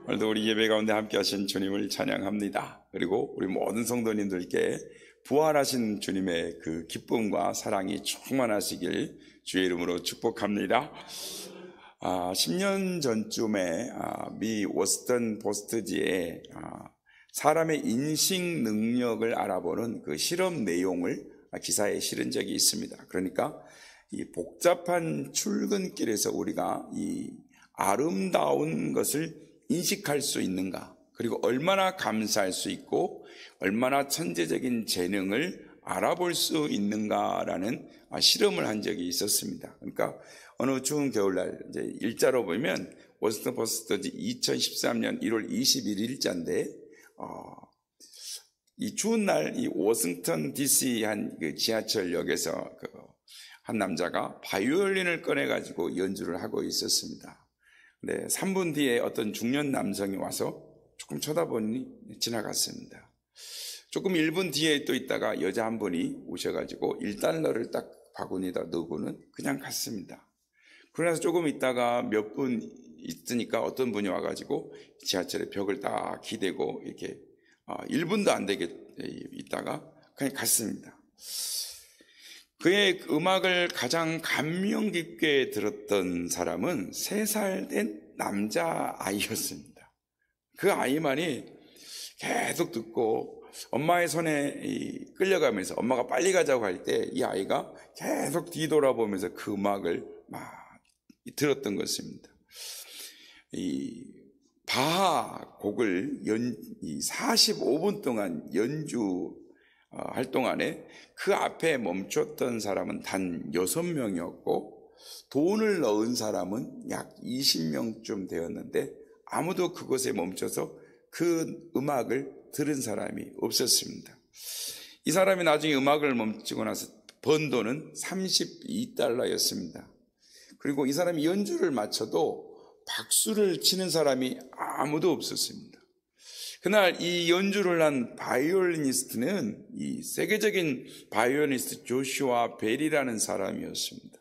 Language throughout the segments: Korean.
오늘도 우리 예배 가운데 함께 하신 주님을 찬양합니다. 그리고 우리 모든 성도님들께 부활하신 주님의 그 기쁨과 사랑이 충만하시길 주의 이름으로 축복합니다. 10년 전쯤에 미 워스턴 포스트지에 사람의 인식 능력을 알아보는 그 실험 내용을 기사에 실은 적이 있습니다. 그러니까 이 복잡한 출근길에서 우리가 이 아름다운 것을 인식할 수 있는가, 그리고 얼마나 감사할 수 있고 얼마나 천재적인 재능을 알아볼 수 있는가라는 실험을 한 적이 있었습니다. 그러니까 어느 추운 겨울날 이제 일자로 보면 워싱턴 포스트 2013년 1월 21일자인데 이 추운 날 이 워싱턴 DC 한 그 지하철역에서 한 남자가 바이올린을 꺼내 가지고 연주를 하고 있었습니다. 네, 3분 뒤에 어떤 중년 남성이 와서 조금 쳐다보니 지나갔습니다. 조금 1분 뒤에 또 있다가 여자 한 분이 오셔가지고 1달러를 딱 바구니에다 넣고는 그냥 갔습니다. 그러나서 조금 있다가 몇 분 있으니까 어떤 분이 와가지고 지하철의 벽을 딱 기대고 이렇게 1분도 안 되게 있다가 그냥 갔습니다. 그의 음악을 가장 감명 깊게 들었던 사람은 3살 된 남자아이였습니다. 그 아이만이 계속 듣고 엄마의 손에 끌려가면서 엄마가 빨리 가자고 할 때 이 아이가 계속 뒤돌아보면서 그 음악을 막 들었던 것입니다. 이 바하 곡을 45분 동안 연주할 동안에 그 앞에 멈췄던 사람은 단 6명이었고 돈을 넣은 사람은 약 20명쯤 되었는데 아무도 그곳에 멈춰서 그 음악을 들은 사람이 없었습니다. 이 사람이 나중에 음악을 멈추고 나서 번 돈은 32달러였습니다. 그리고 이 사람이 연주를 마쳐도 박수를 치는 사람이 아무도 없었습니다. 그날 이 연주를 한 바이올리니스트는 이 세계적인 바이올리니스트 조슈아 벨이라는 사람이었습니다.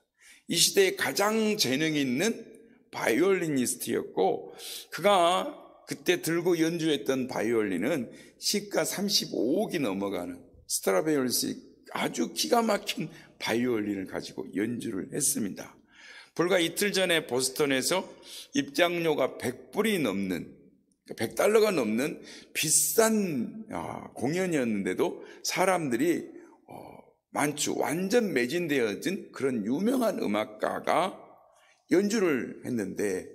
이 시대에 가장 재능이 있는 바이올리니스트였고 그가 그때 들고 연주했던 바이올린은 시가 35억이 넘어가는 스트라디바리우스 아주 기가 막힌 바이올린을 가지고 연주를 했습니다. 불과 이틀 전에 보스턴에서 입장료가 100불이 넘는 100달러가 넘는 비싼 공연이었는데도 사람들이 많죠. 완전 매진되어진 그런 유명한 음악가가 연주를 했는데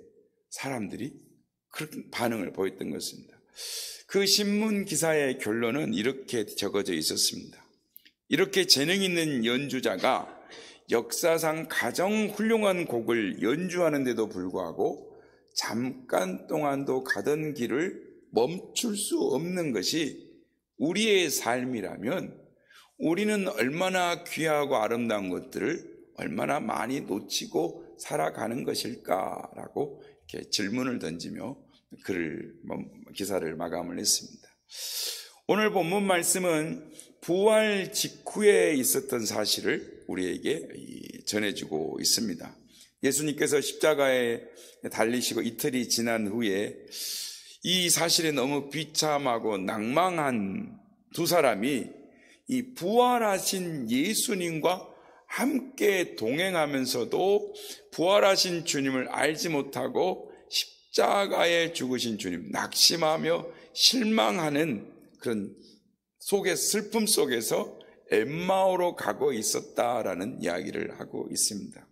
사람들이 그런 반응을 보였던 것입니다. 그 신문 기사의 결론은 이렇게 적어져 있었습니다. 이렇게 재능 있는 연주자가 역사상 가장 훌륭한 곡을 연주하는데도 불구하고 잠깐 동안도 가던 길을 멈출 수 없는 것이 우리의 삶이라면 우리는 얼마나 귀하고 아름다운 것들을 얼마나 많이 놓치고 살아가는 것일까라고 이렇게 질문을 던지며 기사를 마감을 했습니다. 오늘 본문 말씀은 부활 직후에 있었던 사실을 우리에게 전해주고 있습니다. 예수님께서 십자가에 달리시고 이틀이 지난 후에 이 사실에 너무 비참하고 낭망한 두 사람이 이 부활하신 예수님과 함께 동행하면서도 부활하신 주님을 알지 못하고 십자가에 죽으신 주님 낙심하며 실망하는 그런 슬픔 속에서 엠마오로 가고 있었다라는 이야기를 하고 있습니다.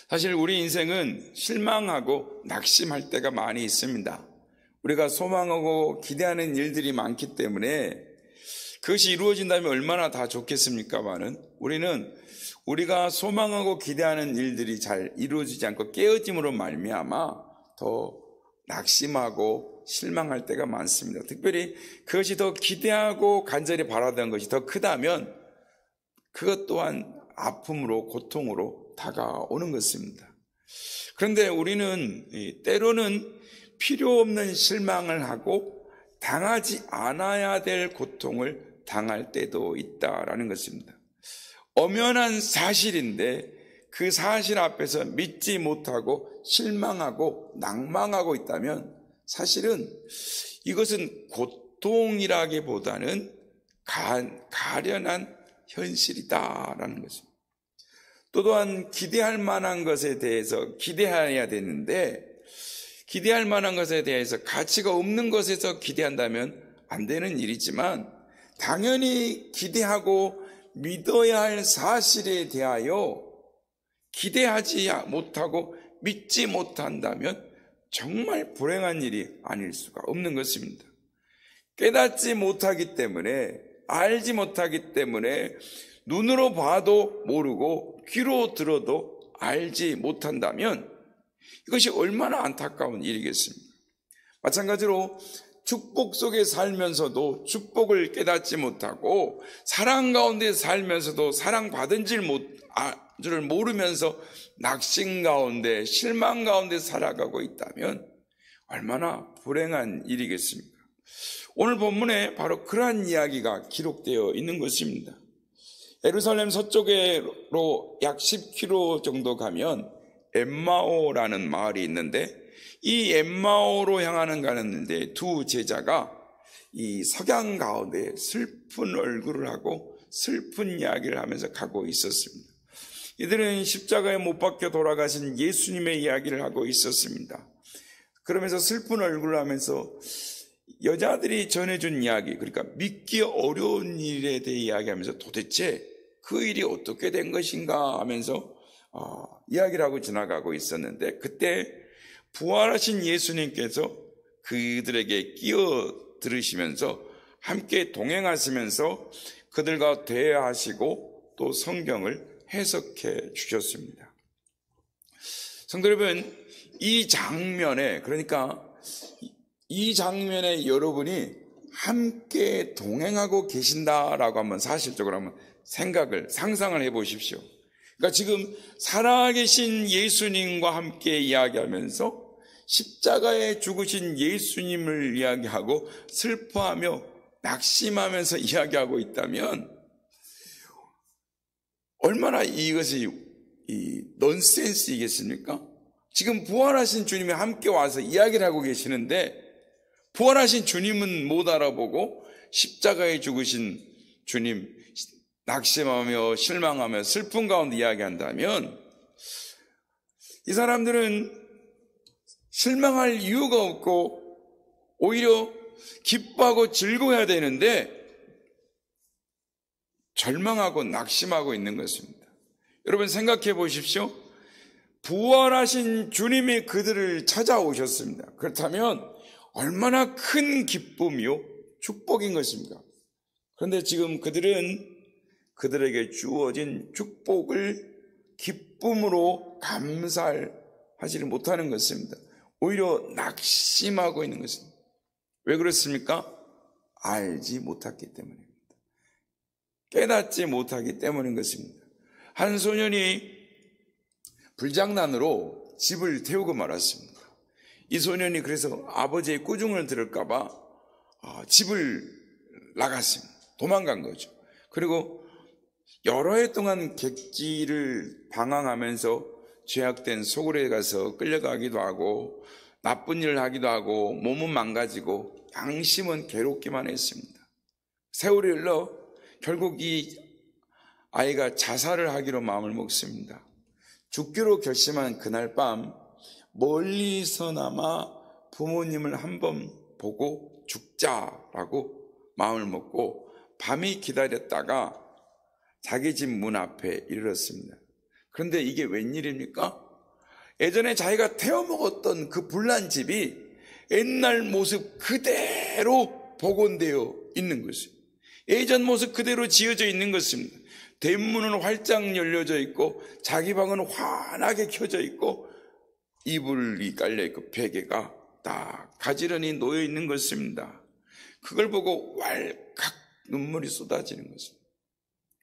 사실 우리 인생은 실망하고 낙심할 때가 많이 있습니다. 우리가 소망하고 기대하는 일들이 많기 때문에 그것이 이루어진다면 얼마나 다 좋겠습니까마는 우리가 소망하고 기대하는 일들이 잘 이루어지지 않고 깨어짐으로 말미암아 더 낙심하고 실망할 때가 많습니다. 특별히 그것이 더 기대하고 간절히 바라던 것이 더 크다면 그것 또한 아픔으로 고통으로 다가오는 것입니다. 그런데 우리는 때로는 필요 없는 실망을 하고 당하지 않아야 될 고통을 당할 때도 있다라는 것입니다. 엄연한 사실인데 그 사실 앞에서 믿지 못하고 실망하고 낭망하고 있다면 사실은 이것은 고통이라기보다는 가련한 현실이다라는 것입니다. 또한 기대할 만한 것에 대해서 기대해야 되는데, 기대할 만한 것에 대해서 가치가 없는 것에서 기대한다면 안 되는 일이지만, 당연히 기대하고 믿어야 할 사실에 대하여 기대하지 못하고 믿지 못한다면 정말 불행한 일이 아닐 수가 없는 것입니다. 깨닫지 못하기 때문에, 알지 못하기 때문에 눈으로 봐도 모르고 귀로 들어도 알지 못한다면 이것이 얼마나 안타까운 일이겠습니까? 마찬가지로 축복 속에 살면서도 축복을 깨닫지 못하고 사랑 가운데 살면서도 사랑받은 줄 모르면서 낙심 가운데 실망 가운데 살아가고 있다면 얼마나 불행한 일이겠습니까? 오늘 본문에 바로 그러한 이야기가 기록되어 있는 것입니다. 예루살렘 서쪽으로 약 10km 정도 가면 엠마오라는 마을이 있는데, 이 엠마오로 가는데 두 제자가 이 석양 가운데 슬픈 얼굴을 하고 슬픈 이야기를 하면서 가고 있었습니다. 이들은 십자가에 못 박혀 돌아가신 예수님의 이야기를 하고 있었습니다. 그러면서 슬픈 얼굴을 하면서 여자들이 전해준 이야기, 그러니까 믿기 어려운 일에 대해 이야기하면서 도대체 그 일이 어떻게 된 것인가 하면서 이야기를 하고 지나가고 있었는데, 그때 부활하신 예수님께서 그들에게 끼어들으시면서 함께 동행하시면서 그들과 대화하시고 또 성경을 해석해 주셨습니다. 성도 여러분, 이 장면에, 그러니까 이 장면에 여러분이 함께 동행하고 계신다라고 한번 사실적으로 한번 상상을 해 보십시오. 그러니까 지금 살아계신 예수님과 함께 이야기하면서 십자가에 죽으신 예수님을 이야기하고 슬퍼하며 낙심하면서 이야기하고 있다면 얼마나 이것이 넌센스이겠습니까? 지금 부활하신 주님이 함께 와서 이야기를 하고 계시는데, 부활하신 주님은 못 알아보고 십자가에 죽으신 주님 낙심하며 실망하며 슬픈 가운데 이야기한다면 이 사람들은 실망할 이유가 없고 오히려 기뻐하고 즐거워야 되는데 절망하고 낙심하고 있는 것입니다. 여러분 생각해 보십시오. 부활하신 주님이 그들을 찾아오셨습니다. 그렇다면 얼마나 큰 기쁨이요 축복인 것입니까? 그런데 지금 그들은 그들에게 주어진 축복을 기쁨으로 감사하지를 못하는 것입니다. 오히려 낙심하고 있는 것입니다. 왜 그렇습니까? 알지 못했기 때문입니다. 깨닫지 못하기 때문인 것입니다. 한 소년이 불장난으로 집을 태우고 말았습니다. 이 소년이 그래서 아버지의 꾸중을 들을까봐 집을 나갔습니다. 도망간 거죠. 그리고 여러 해 동안 객지를 방황하면서 죄악된 소굴에 가서 끌려가기도 하고 나쁜 일을 하기도 하고 몸은 망가지고 양심은 괴롭기만 했습니다. 세월이 흘러 결국 이 아이가 자살을 하기로 마음을 먹습니다. 죽기로 결심한 그날 밤 멀리서나마 부모님을 한번 보고 죽자라고 마음을 먹고 밤이 기다렸다가 자기 집 문 앞에 이르렀습니다. 그런데 이게 웬일입니까? 예전에 자기가 태워먹었던 그 불난 집이 옛날 모습 그대로 복원되어 있는 것입니다. 예전 모습 그대로 지어져 있는 것입니다. 대문은 활짝 열려져 있고 자기 방은 환하게 켜져 있고 이불이 깔려있고 베개가 딱 가지런히 놓여 있는 것입니다. 그걸 보고 왈칵 눈물이 쏟아지는 것입니다.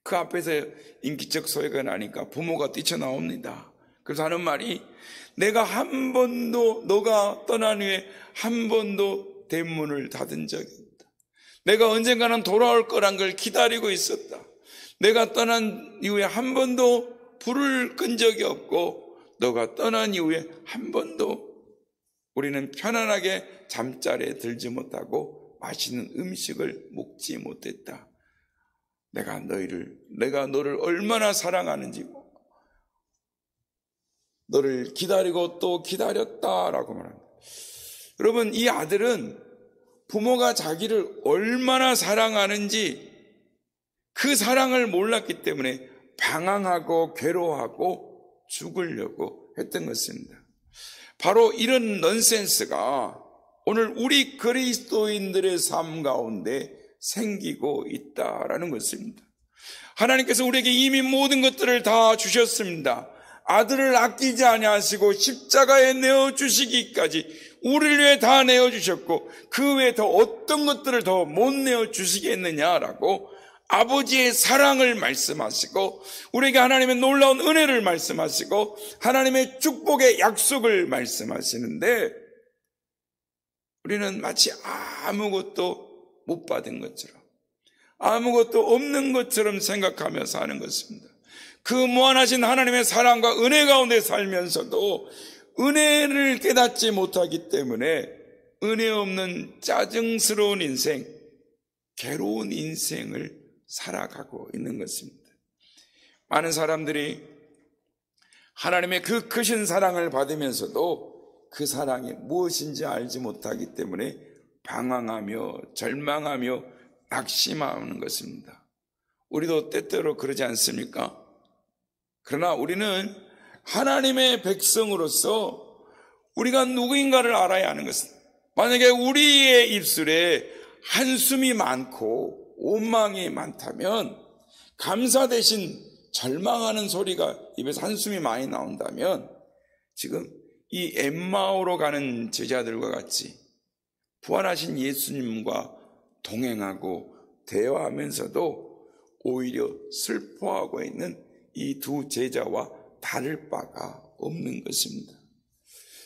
그 앞에서 인기척 소리가 나니까 부모가 뛰쳐나옵니다. 그래서 하는 말이 내가 한 번도 너가 떠난 후에 한 번도 대문을 닫은 적이 없다. 내가 언젠가는 돌아올 거란 걸 기다리고 있었다. 내가 떠난 이후에 한 번도 불을 끈 적이 없고 너가 떠난 이후에 한 번도 우리는 편안하게 잠자리에 들지 못하고 맛있는 음식을 먹지 못했다. 내가 너를 얼마나 사랑하는지, 너를 기다리고 또 기다렸다라고 말합니다. 여러분, 이 아들은 부모가 자기를 얼마나 사랑하는지 그 사랑을 몰랐기 때문에 방황하고 괴로워하고 죽으려고 했던 것입니다. 바로 이런 넌센스가 오늘 우리 그리스도인들의 삶 가운데 생기고 있다라는 것입니다. 하나님께서 우리에게 이미 모든 것들을 다 주셨습니다. 아들을 아끼지 아니하시고 십자가에 내어주시기까지 우리를 위해 다 내어주셨고 그 외에 더 어떤 것들을 더 못 내어주시겠느냐라고 아버지의 사랑을 말씀하시고 우리에게 하나님의 놀라운 은혜를 말씀하시고 하나님의 축복의 약속을 말씀하시는데 우리는 마치 아무것도 못 받은 것처럼 아무것도 없는 것처럼 생각하며 사는 것입니다. 그 무한하신 하나님의 사랑과 은혜 가운데 살면서도 은혜를 깨닫지 못하기 때문에 은혜 없는 짜증스러운 인생, 괴로운 인생을 살아가고 있는 것입니다. 많은 사람들이 하나님의 그 크신 사랑을 받으면서도 그 사랑이 무엇인지 알지 못하기 때문에 방황하며 절망하며 낙심하는 것입니다. 우리도 때때로 그러지 않습니까? 그러나 우리는 하나님의 백성으로서 우리가 누구인가를 알아야 하는 것입니다. 만약에 우리의 입술에 한숨이 많고 원망이 많다면 감사 대신 절망하는 소리가 입에서 한숨이 많이 나온다면 지금 이 엠마오로 가는 제자들과 같이 부활하신 예수님과 동행하고 대화하면서도 오히려 슬퍼하고 있는 이 두 제자와 다를 바가 없는 것입니다.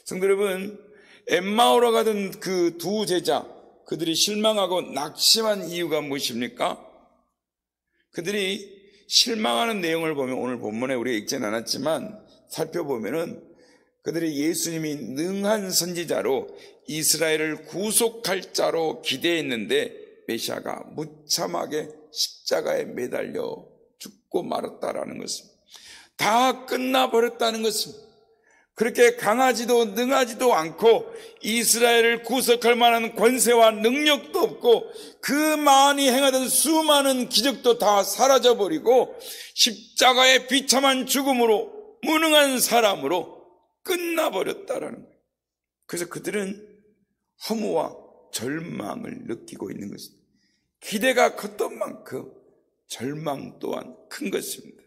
성도 여러분, 엠마오로 가던 그 두 제자, 그들이 실망하고 낙심한 이유가 무엇입니까? 그들이 실망하는 내용을 보면 오늘 본문에 우리가 읽지는 않았지만 살펴보면은 그들이 예수님이 능한 선지자로 이스라엘을 구속할 자로 기대했는데 메시아가 무참하게 십자가에 매달려 죽고 말았다라는 것입니다. 다 끝나버렸다는 것입니다. 그렇게 강하지도 능하지도 않고 이스라엘을 구속할 만한 권세와 능력도 없고 그 많이 행하던 수많은 기적도 다 사라져버리고 십자가의 비참한 죽음으로 무능한 사람으로 끝나버렸다라는 거예요. 그래서 그들은 허무와 절망을 느끼고 있는 것입니다. 기대가 컸던 만큼 절망 또한 큰 것입니다.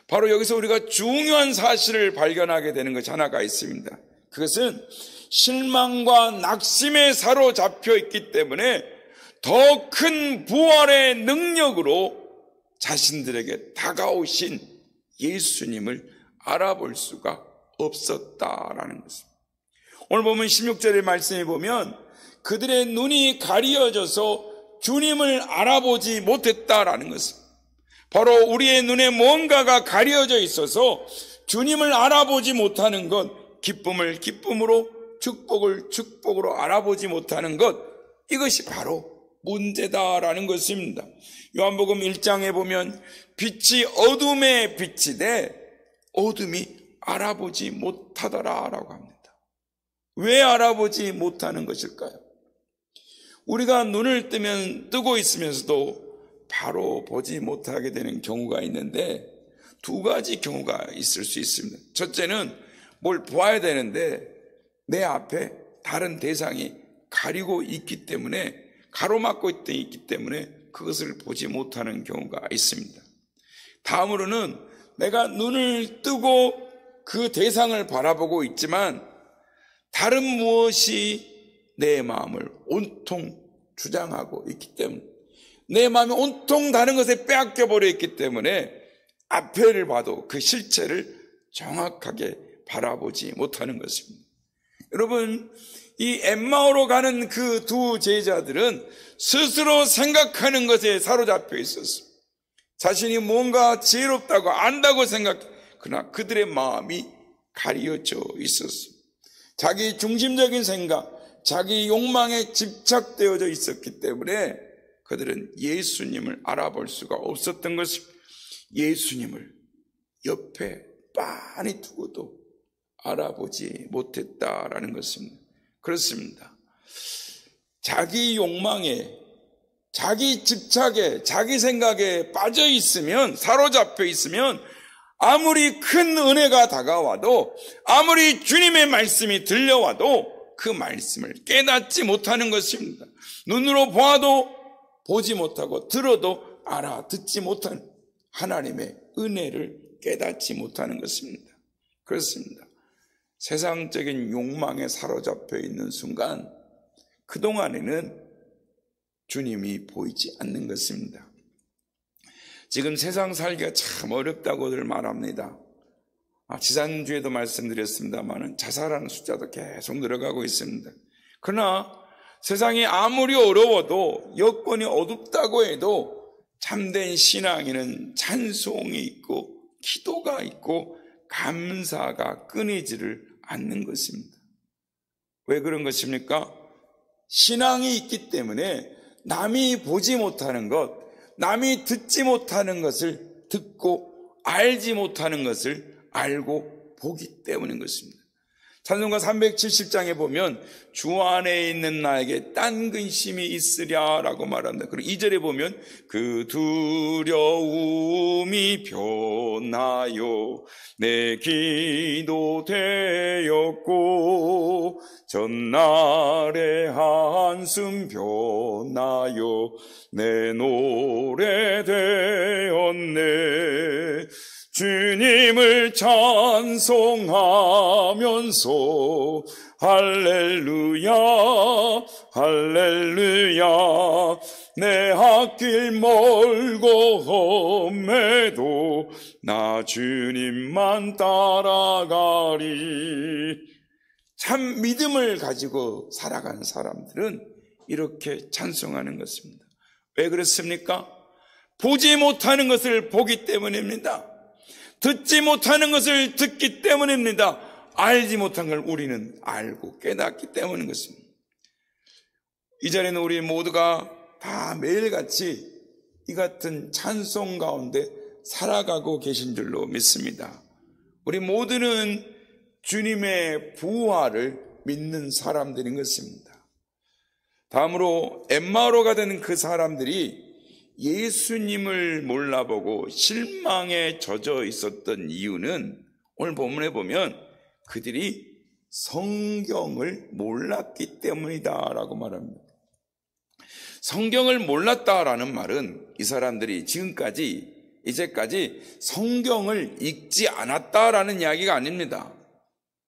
바로 여기서 우리가 중요한 사실을 발견하게 되는 것이 하나가 있습니다. 그것은 실망과 낙심에 사로잡혀 있기 때문에 더 큰 부활의 능력으로 자신들에게 다가오신 예수님을 알아볼 수가 없었다라는 것입니다. 오늘 보면 16절의 말씀에 보면 그들의 눈이 가려져서 주님을 알아보지 못했다라는 것입니다. 바로 우리의 눈에 뭔가가 가려져 있어서 주님을 알아보지 못하는 것, 기쁨을 기쁨으로, 축복을 축복으로 알아보지 못하는 것, 이것이 바로 문제다라는 것입니다. 요한복음 1장에 보면 빛이 어둠에 비치되 어둠이 알아보지 못하더라라고 합니다. 왜 알아보지 못하는 것일까요? 우리가 눈을 뜨고 있으면서도 바로 보지 못하게 되는 경우가 있는데 두 가지 경우가 있을 수 있습니다. 첫째는 뭘 보아야 되는데 내 앞에 다른 대상이 가리고 있기 때문에 가로막고 있기 때문에 그것을 보지 못하는 경우가 있습니다. 다음으로는 내가 눈을 뜨고 그 대상을 바라보고 있지만 다른 무엇이 내 마음을 온통 주장하고 있기 때문에 내 마음이 온통 다른 것에 빼앗겨 버려 있기 때문에 앞에를 봐도 그 실체를 정확하게 바라보지 못하는 것입니다. 여러분, 이 엠마오로 가는 그 두 제자들은 스스로 생각하는 것에 사로잡혀 있었습니다. 자신이 뭔가 지혜롭다고 안다고 그러나 그들의 마음이 가려져 있었습니다. 자기 중심적인 생각, 자기 욕망에 집착되어져 있었기 때문에 그들은 예수님을 알아볼 수가 없었던 것입니다. 예수님을 옆에 빤히 두고도 알아보지 못했다라는 것입니다. 그렇습니다. 자기 욕망에, 자기 집착에, 자기 생각에 빠져 있으면, 사로잡혀 있으면 아무리 큰 은혜가 다가와도, 아무리 주님의 말씀이 들려와도 그 말씀을 깨닫지 못하는 것입니다. 눈으로 보아도 보지 못하고 들어도 알아듣지 못하는 하나님의 은혜를 깨닫지 못하는 것입니다. 그렇습니다. 세상적인 욕망에 사로잡혀 있는 순간 그동안에는 주님이 보이지 않는 것입니다. 지금 세상 살기가 참 어렵다고들 말합니다. 지난주에도 말씀드렸습니다만 자살하는 숫자도 계속 늘어가고 있습니다. 그러나 세상이 아무리 어려워도 여건이 어둡다고 해도 참된 신앙에는 찬송이 있고 기도가 있고 감사가 끊이지를 않는 것입니다. 왜 그런 것입니까? 신앙이 있기 때문에 남이 보지 못하는 것, 남이 듣지 못하는 것을 듣고 알지 못하는 것을 알고 보기 때문인 것입니다. 찬송가 370장에 보면 주 안에 있는 나에게 딴 근심이 있으랴 라고 말합니다. 그리고 2절에 보면 그 두려움이 변하여 내 기도 되었고 전날의 한숨 변하여 내 노래 되었네. 주님을 찬송하면서 할렐루야 할렐루야 내 앞길 멀고 험해도 나 주님만 따라가리. 참 믿음을 가지고 살아가는 사람들은 이렇게 찬송하는 것입니다. 왜 그렇습니까? 보지 못하는 것을 보기 때문입니다. 듣지 못하는 것을 듣기 때문입니다. 알지 못한 걸 우리는 알고 깨닫기 때문인 것입니다. 이전에는 우리 모두가 다 매일같이 이 같은 찬송 가운데 살아가고 계신 줄로 믿습니다. 우리 모두는 주님의 부활을 믿는 사람들인 것입니다. 다음으로 엠마오로가 된 그 사람들이 예수님을 몰라보고 실망에 젖어 있었던 이유는 오늘 본문에 보면 그들이 성경을 몰랐기 때문이다라고 말합니다. 성경을 몰랐다라는 말은 이 사람들이 이제까지 성경을 읽지 않았다라는 이야기가 아닙니다.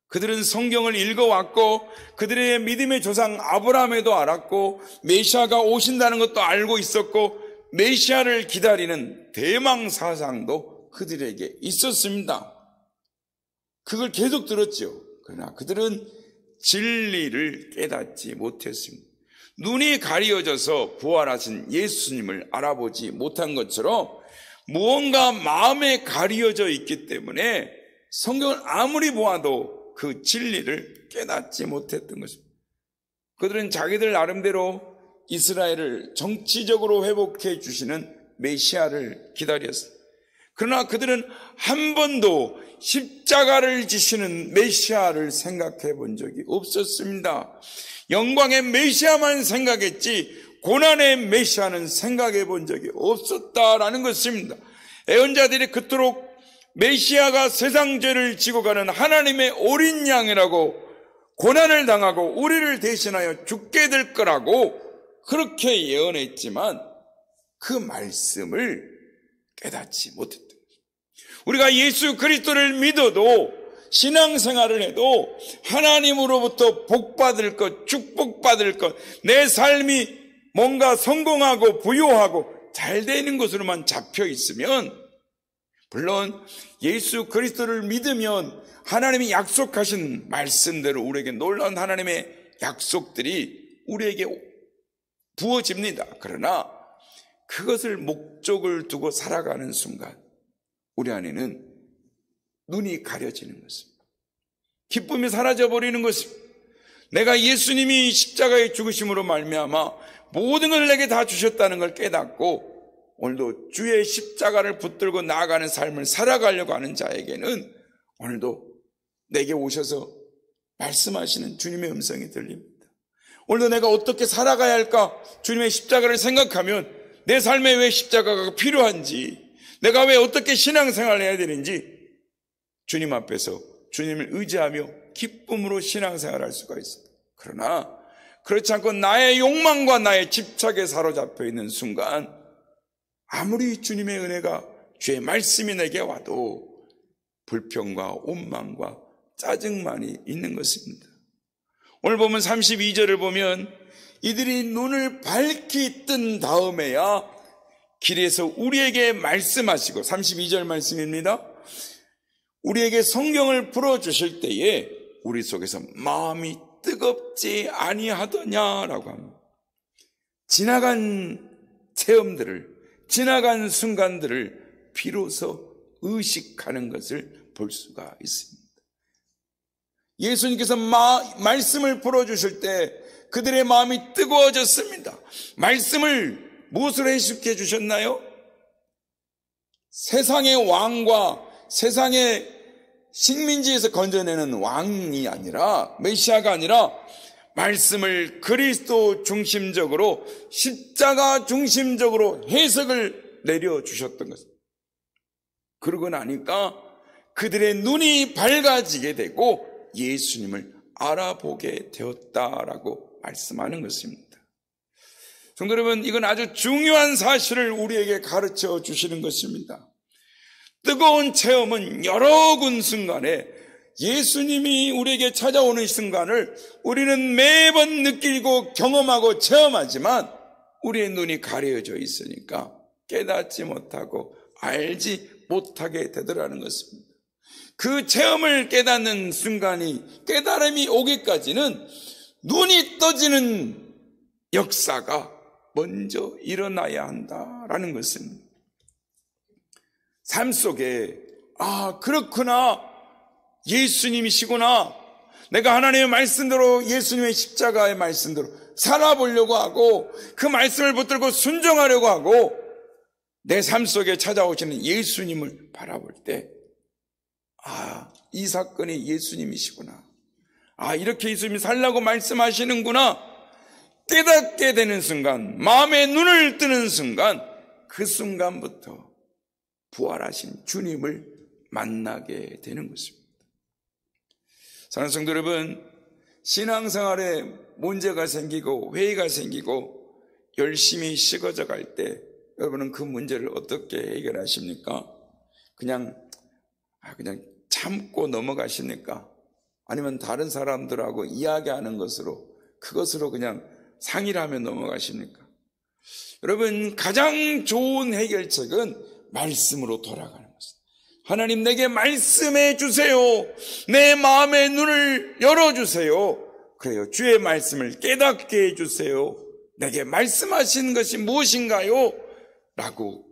그들은 성경을 읽어왔고 그들의 믿음의 조상 아브라함에도 알았고 메시아가 오신다는 것도 알고 있었고 메시아를 기다리는 대망 사상도 그들에게 있었습니다. 그걸 계속 들었죠. 그러나 그들은 진리를 깨닫지 못했습니다. 눈이 가려져서 부활하신 예수님을 알아보지 못한 것처럼 무언가 마음에 가려져 있기 때문에 성경을 아무리 보아도 그 진리를 깨닫지 못했던 것입니다. 그들은 자기들 나름대로 이스라엘을 정치적으로 회복해 주시는 메시아를 기다렸습니다. 그러나 그들은 한 번도 십자가를 지시는 메시아를 생각해 본 적이 없었습니다. 영광의 메시아만 생각했지 고난의 메시아는 생각해 본 적이 없었다라는 것입니다. 애언자들이 그토록 메시아가 세상 죄를 지고 가는 하나님의 어린 양이라고 고난을 당하고 우리를 대신하여 죽게 될 거라고 그렇게 예언했지만 그 말씀을 깨닫지 못했던 것입니다. 우리가 예수 그리스도를 믿어도 신앙생활을 해도 하나님으로부터 복받을 것, 축복받을 것, 내 삶이 뭔가 성공하고 부유하고 잘 되는 것으로만 잡혀 있으면 물론 예수 그리스도를 믿으면 하나님이 약속하신 말씀대로 우리에게 놀라운 하나님의 약속들이 우리에게 부어집니다. 그러나 그것을 목적을 두고 살아가는 순간 우리 안에는 눈이 가려지는 것입니다. 기쁨이 사라져버리는 것입니다. 내가 예수님이 십자가의 죽으심으로 말미암아 모든 걸 내게 다 주셨다는 걸 깨닫고 오늘도 주의 십자가를 붙들고 나아가는 삶을 살아가려고 하는 자에게는 오늘도 내게 오셔서 말씀하시는 주님의 음성이 들립니다. 오늘도 내가 어떻게 살아가야 할까? 주님의 십자가를 생각하면 내 삶에 왜 십자가가 필요한지, 내가 왜 어떻게 신앙생활을 해야 되는지 주님 앞에서 주님을 의지하며 기쁨으로 신앙생활을 할 수가 있습니다. 그러나 그렇지 않고 나의 욕망과 나의 집착에 사로잡혀 있는 순간 아무리 주님의 은혜가 주의 말씀이 내게 와도 불평과 원망과 짜증만이 있는 것입니다. 오늘 보면 32절을 보면 이들이 눈을 밝히 뜬 다음에야 길에서 우리에게 말씀하시고, 32절 말씀입니다. 우리에게 성경을 풀어주실 때에 우리 속에서 마음이 뜨겁지 아니하더냐라고 합니다. 지나간 체험들을, 지나간 순간들을 비로소 의식하는 것을 볼 수가 있습니다. 예수님께서 말씀을 풀어주실 때 그들의 마음이 뜨거워졌습니다. 말씀을 무엇으로 해석해 주셨나요? 세상의 왕과 세상의 식민지에서 건져내는 왕이 아니라, 메시아가 아니라 말씀을 그리스도 중심적으로, 십자가 중심적으로 해석을 내려주셨던 것입니다. 그러고 나니까 그들의 눈이 밝아지게 되고 예수님을 알아보게 되었다라고 말씀하는 것입니다. 성도 여러분, 이건 아주 중요한 사실을 우리에게 가르쳐 주시는 것입니다. 뜨거운 체험은 여러 군 순간에 예수님이 우리에게 찾아오는 순간을 우리는 매번 느끼고 경험하고 체험하지만 우리의 눈이 가려져 있으니까 깨닫지 못하고 알지 못하게 되더라는 것입니다. 그 체험을 깨닫는 순간이, 깨달음이 오기까지는 눈이 떠지는 역사가 먼저 일어나야 한다라는 것입니다. 삶 속에 그렇구나, 예수님이시구나, 내가 하나님의 말씀대로, 예수님의 십자가의 말씀대로 살아보려고 하고 그 말씀을 붙들고 순종하려고 하고 내 삶 속에 찾아오시는 예수님을 바라볼 때 이 사건이 예수님이시구나, 이렇게 예수님이 살라고 말씀하시는구나 깨닫게 되는 순간, 마음의 눈을 뜨는 순간, 그 순간부터 부활하신 주님을 만나게 되는 것입니다. 사랑하는 성도 여러분, 신앙생활에 문제가 생기고 회의가 생기고 열심히 식어져 갈 때 여러분은 그 문제를 어떻게 해결하십니까? 그냥 참고 넘어가십니까? 아니면 다른 사람들하고 이야기하는 것으로, 그것으로 그냥 상의를 하며 넘어가십니까? 여러분, 가장 좋은 해결책은 말씀으로 돌아가는 것입니다. 하나님, 내게 말씀해 주세요. 내 마음의 눈을 열어주세요. 그래요, 주의 말씀을 깨닫게 해주세요. 내게 말씀하신 것이 무엇인가요? 라고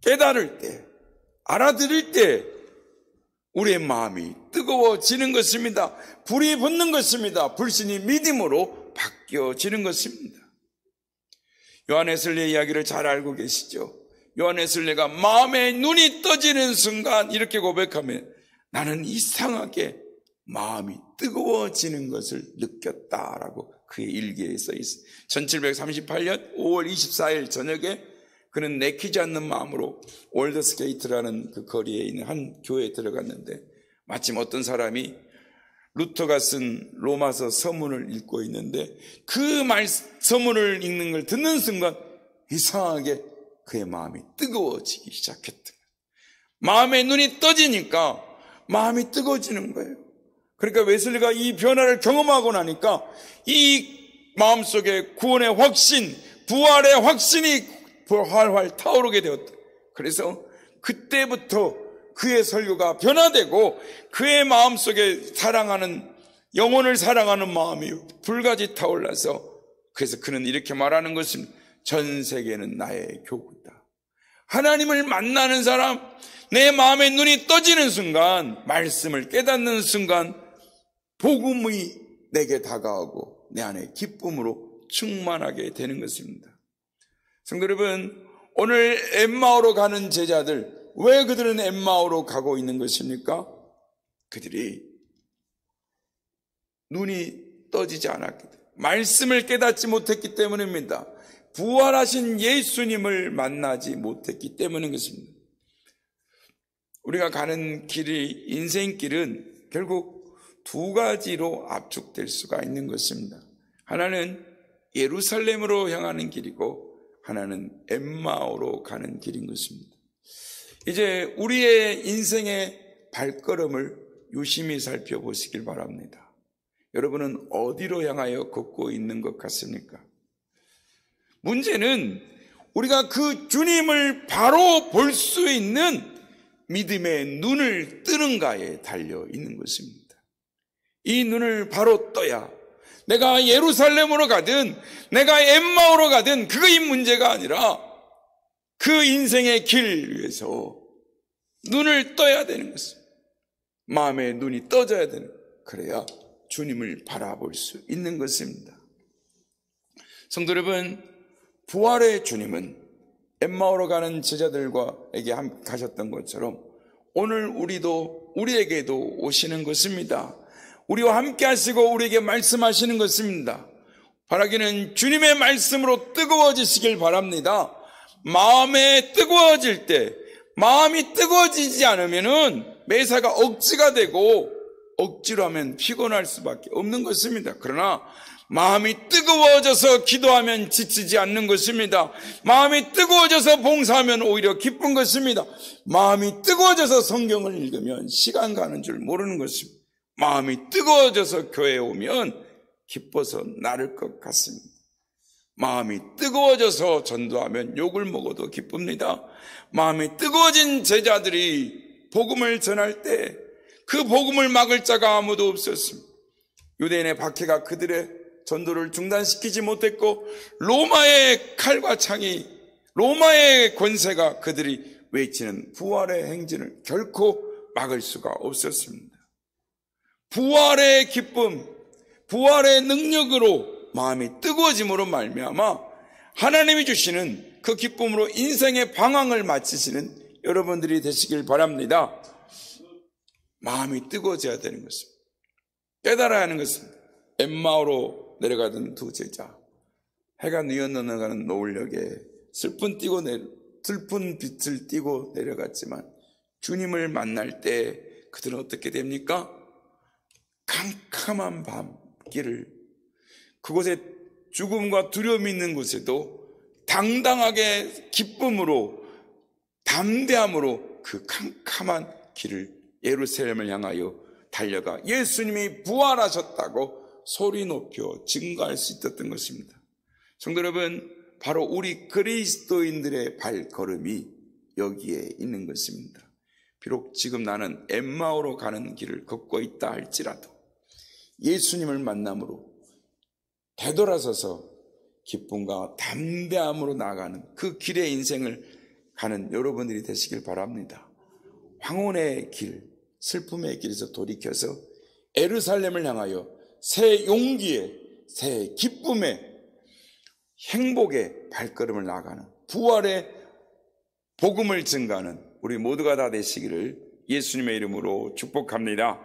깨달을 때, 알아들을 때 우리의 마음이 뜨거워지는 것입니다. 불이 붙는 것입니다. 불신이 믿음으로 바뀌어지는 것입니다. 요한에슬레의 이야기를 잘 알고 계시죠? 요한에슬레가 마음의 눈이 떠지는 순간 이렇게 고백하면 나는 이상하게 마음이 뜨거워지는 것을 느꼈다라고 그의 일기에 써 있어요. 1738년 5월 24일 저녁에 그는 내키지 않는 마음으로 월드스게이트라는 그 거리에 있는 한 교회에 들어갔는데 마침 어떤 사람이 루터가 쓴 로마서 서문을 읽고 있는데 그 서문을 읽는 걸 듣는 순간 이상하게 그의 마음이 뜨거워지기 시작했던 거예요. 마음의 눈이 떠지니까 마음이 뜨거워지는 거예요. 그러니까 웨슬리가 이 변화를 경험하고 나니까 이 마음속에 구원의 확신, 부활의 확신이 활활 타오르게 되었다. 그래서 그때부터 그의 설교가 변화되고 그의 마음속에 사랑하는, 영혼을 사랑하는 마음이 불같이 타올라서, 그래서 그는 이렇게 말하는 것입니다. 전 세계는 나의 교구다. 하나님을 만나는 사람, 내 마음의 눈이 떠지는 순간, 말씀을 깨닫는 순간 복음의 내게 다가오고 내 안에 기쁨으로 충만하게 되는 것입니다. 성도 여러분, 오늘 엠마오로 가는 제자들, 왜 그들은 엠마오로 가고 있는 것입니까? 그들이 눈이 떠지지 않았기 때문에, 말씀을 깨닫지 못했기 때문입니다. 부활하신 예수님을 만나지 못했기 때문인 것입니다. 우리가 가는 길이, 인생길은 결국 두 가지로 압축될 수가 있는 것입니다. 하나는 예루살렘으로 향하는 길이고 하나는 엠마오로 가는 길인 것입니다. 이제 우리의 인생의 발걸음을 유심히 살펴보시길 바랍니다. 여러분은 어디로 향하여 걷고 있는 것 같습니까? 문제는 우리가 그 주님을 바로 볼 수 있는 믿음의 눈을 뜨는가에 달려 있는 것입니다. 이 눈을 바로 떠야 내가 예루살렘으로 가든 내가 엠마오로 가든 그것이 문제가 아니라 그 인생의 길 위에서 눈을 떠야 되는 것입니다. 마음의 눈이 떠져야 되는 것입니다. 그래야 주님을 바라볼 수 있는 것입니다. 성도 여러분, 부활의 주님은 엠마오로 가는 제자들과에게 가셨던 것처럼 오늘 우리에게도 오시는 것입니다. 우리와 함께 하시고 우리에게 말씀하시는 것입니다. 바라기는 주님의 말씀으로 뜨거워지시길 바랍니다. 마음에 뜨거워질 때, 마음이 뜨거워지지 않으면은 매사가 억지가 되고 억지로 하면 피곤할 수밖에 없는 것입니다. 그러나 마음이 뜨거워져서 기도하면 지치지 않는 것입니다. 마음이 뜨거워져서 봉사하면 오히려 기쁜 것입니다. 마음이 뜨거워져서 성경을 읽으면 시간 가는 줄 모르는 것입니다. 마음이 뜨거워져서 교회에 오면 기뻐서 나를 것 같습니다. 마음이 뜨거워져서 전도하면 욕을 먹어도 기쁩니다. 마음이 뜨거워진 제자들이 복음을 전할 때 그 복음을 막을 자가 아무도 없었습니다. 유대인의 박해가 그들의 전도를 중단시키지 못했고 로마의 칼과 창이, 로마의 권세가 그들이 외치는 부활의 행진을 결코 막을 수가 없었습니다. 부활의 기쁨, 부활의 능력으로 마음이 뜨거워짐으로 말미암아 하나님이 주시는 그 기쁨으로 인생의 방황을 마치시는 여러분들이 되시길 바랍니다. 마음이 뜨거워져야 되는 것입니다. 깨달아야 하는 것입니다. 엠마오로 내려가던 두 제자, 해가 뉘어넘어가는 노을역에 슬픈 빛을 띠고 내려갔지만 주님을 만날 때 그들은 어떻게 됩니까? 캄캄한 밤길을, 그곳에 죽음과 두려움이 있는 곳에도 당당하게 기쁨으로, 담대함으로 그 캄캄한 길을 예루살렘을 향하여 달려가 예수님이 부활하셨다고 소리 높여 증거할 수 있었던 것입니다. 성도 여러분, 바로 우리 그리스도인들의 발걸음이 여기에 있는 것입니다. 비록 지금 나는 엠마오로 가는 길을 걷고 있다 할지라도 예수님을 만남으로 되돌아서서 기쁨과 담대함으로 나아가는 그 길의 인생을 가는 여러분들이 되시길 바랍니다. 황혼의 길, 슬픔의 길에서 돌이켜서 예루살렘을 향하여 새 용기에, 새 기쁨의, 행복의 발걸음을 나아가는, 부활의 복음을 증가하는 우리 모두가 다 되시기를 예수님의 이름으로 축복합니다.